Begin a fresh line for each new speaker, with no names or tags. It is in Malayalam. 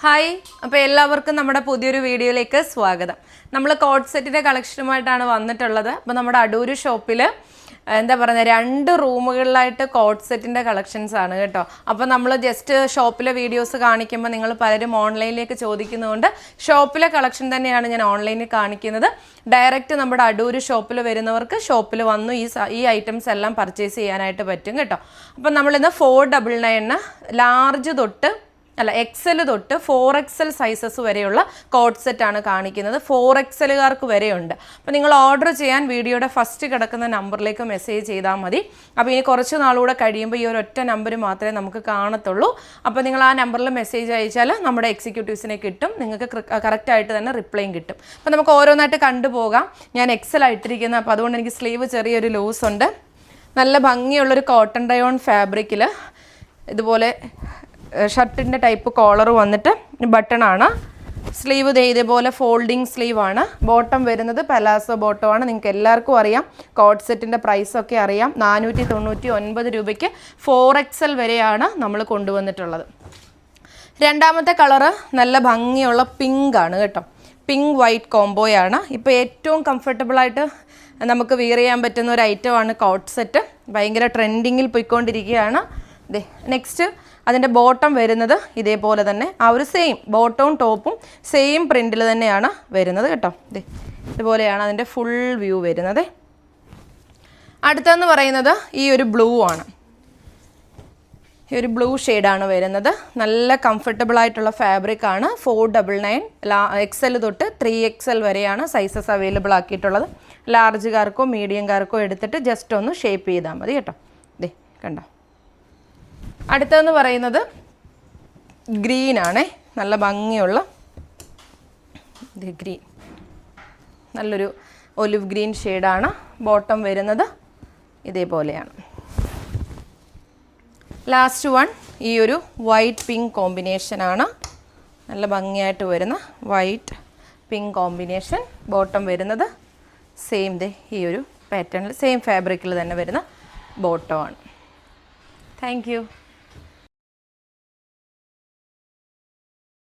ഹായ്, അപ്പോൾ എല്ലാവർക്കും നമ്മുടെ പുതിയൊരു വീഡിയോയിലേക്ക് സ്വാഗതം. നമ്മൾ കോട്ട് സെറ്റിൻ്റെ കളക്ഷനുമായിട്ടാണ് വന്നിട്ടുള്ളത്. അപ്പോൾ നമ്മുടെ അടൂർ ഷോപ്പിൽ എന്താ പറയുക, 2 റൂമുകളിലായിട്ട് കോട്ട് സെറ്റിൻ്റെ കളക്ഷൻസ് ആണ് കേട്ടോ. അപ്പോൾ നമ്മൾ ജസ്റ്റ് ഷോപ്പിലെ വീഡിയോസ് കാണിക്കുമ്പോൾ നിങ്ങൾ പലരും ഓൺലൈനിലേക്ക് ചോദിക്കുന്നതുകൊണ്ട് ഷോപ്പിലെ കളക്ഷൻ തന്നെയാണ് ഞാൻ ഓൺലൈനിൽ കാണിക്കുന്നത്. ഡയറക്റ്റ് നമ്മുടെ അടൂർ ഷോപ്പിൽ വരുന്നവർക്ക് ഷോപ്പിൽ വന്നു ഈ ഐറ്റംസ് എല്ലാം പർച്ചേസ് ചെയ്യാനായിട്ട് പറ്റും കേട്ടോ. അപ്പം നമ്മളിന്ന് 499 ലാർജ് തൊട്ട് XL തൊട്ട് 4XL സൈസസ് വരെയുള്ള കോട്ട് സെറ്റാണ് കാണിക്കുന്നത്. 4XLകാർക്ക് വരെയുണ്ട്. അപ്പോൾ നിങ്ങൾ ഓർഡർ ചെയ്യാൻ വീഡിയോയുടെ ഫസ്റ്റ് കിടക്കുന്ന നമ്പറിലേക്ക് മെസ്സേജ് ചെയ്താൽ മതി. അപ്പോൾ ഇനി കുറച്ച് നാളുകൂടെ കഴിയുമ്പോൾ ഈ ഒരൊറ്റ നമ്പർ മാത്രമേ നമുക്ക് കാണത്തുള്ളൂ. അപ്പോൾ നിങ്ങൾ ആ നമ്പറിൽ മെസ്സേജ് അയച്ചാൽ നമ്മുടെ എക്സിക്യൂട്ടീവ്സിനെ കിട്ടും. നിങ്ങൾക്ക് കറക്റ്റായിട്ട് തന്നെ റിപ്ലൈയും കിട്ടും. അപ്പോൾ നമുക്ക് ഓരോന്നായിട്ട് കണ്ടുപോകാം. ഞാൻ XL ആയിട്ടിരിക്കുന്നത്, അപ്പോൾ അതുകൊണ്ട് എനിക്ക് സ്ലീവ് ചെറിയൊരു ലൂസ് ഉണ്ട്. നല്ല ഭംഗിയുള്ളൊരു കോട്ടൺ ഡയോൺ ഫാബ്രിക്കിൽ ഇതുപോലെ ഷർട്ടിൻ്റെ ടൈപ്പ് കോളർ വന്നിട്ട് ബട്ടണാണ്. സ്ലീവ് ഇതേപോലെ ഫോൾഡിങ് സ്ലീവാണ്. ബോട്ടം വരുന്നത് പലാസോ ബോട്ടമാണ്. നിങ്ങൾക്ക് എല്ലാവർക്കും അറിയാം, കോട്ട് സെറ്റിൻ്റെ പ്രൈസൊക്കെ അറിയാം. 499 രൂപയ്ക്ക് 4XL വരെയാണ് നമ്മൾ കൊണ്ടുവന്നിട്ടുള്ളത്. രണ്ടാമത്തെ കളറ് നല്ല ഭംഗിയുള്ള പിങ്ക് ആണ് കേട്ടോ. പിങ്ക് വൈറ്റ് കോംബോയാണ്. ഇപ്പോൾ ഏറ്റവും കംഫർട്ടബിളായിട്ട് നമുക്ക് വിയർ ചെയ്യാൻ പറ്റുന്ന ഒരു ഐറ്റമാണ് കോട്ട് സെറ്റ്. ഭയങ്കര ട്രെൻഡിങ്ങിൽ പോയിക്കൊണ്ടിരിക്കുകയാണ്. നെക്സ്റ്റ് അതിൻ്റെ ബോട്ടം വരുന്നത് ഇതേപോലെ തന്നെ, ആ ഒരു സെയിം ബോട്ടവും ടോപ്പും സെയിം പ്രിൻറ്റിൽ തന്നെയാണ് വരുന്നത് കേട്ടോ. ഇതുപോലെയാണ് അതിൻ്റെ ഫുൾ വ്യൂ വരുന്നത്. അടുത്തെന്ന് പറയുന്നത് ഈ ഒരു ബ്ലൂ ആണ്. ഈ ഒരു ബ്ലൂ ഷെയ്ഡാണ് വരുന്നത്. നല്ല കംഫർട്ടബിൾ ആയിട്ടുള്ള ഫാബ്രിക് ആണ്. 499 XL തൊട്ട് 3XL വരെയാണ് സൈസസ് അവൈലബിൾ ആക്കിയിട്ടുള്ളത്. ലാർജുകാർക്കോ മീഡിയംകാർക്കോ എടുത്തിട്ട് ജസ്റ്റ് ഒന്ന് ഷേപ്പ് ചെയ്താൽ മതി കേട്ടോ. കണ്ടോ. അടുത്തതെന്ന് പറയുന്നത് ഗ്രീനാണേ. നല്ല ഭംഗിയുള്ള ഗ്രീൻ, നല്ലൊരു ഒലിവ് ഗ്രീൻ ഷെയ്ഡാണ്. ബോട്ടം വരുന്നത് ഇതേപോലെയാണ്. ലാസ്റ്റ് വൺ ഈ ഒരു വൈറ്റ് പിങ്ക് കോമ്പിനേഷനാണ്. നല്ല ഭംഗിയായിട്ട് വരുന്ന വൈറ്റ് പിങ്ക് കോമ്പിനേഷൻ. ബോട്ടം വരുന്നത് സെയിം ഈ ഒരു പാറ്റേണിൽ സെയിം ഫാബ്രിക്കിൽ തന്നെ വരുന്ന ബോട്ടമാണ്. Thank you.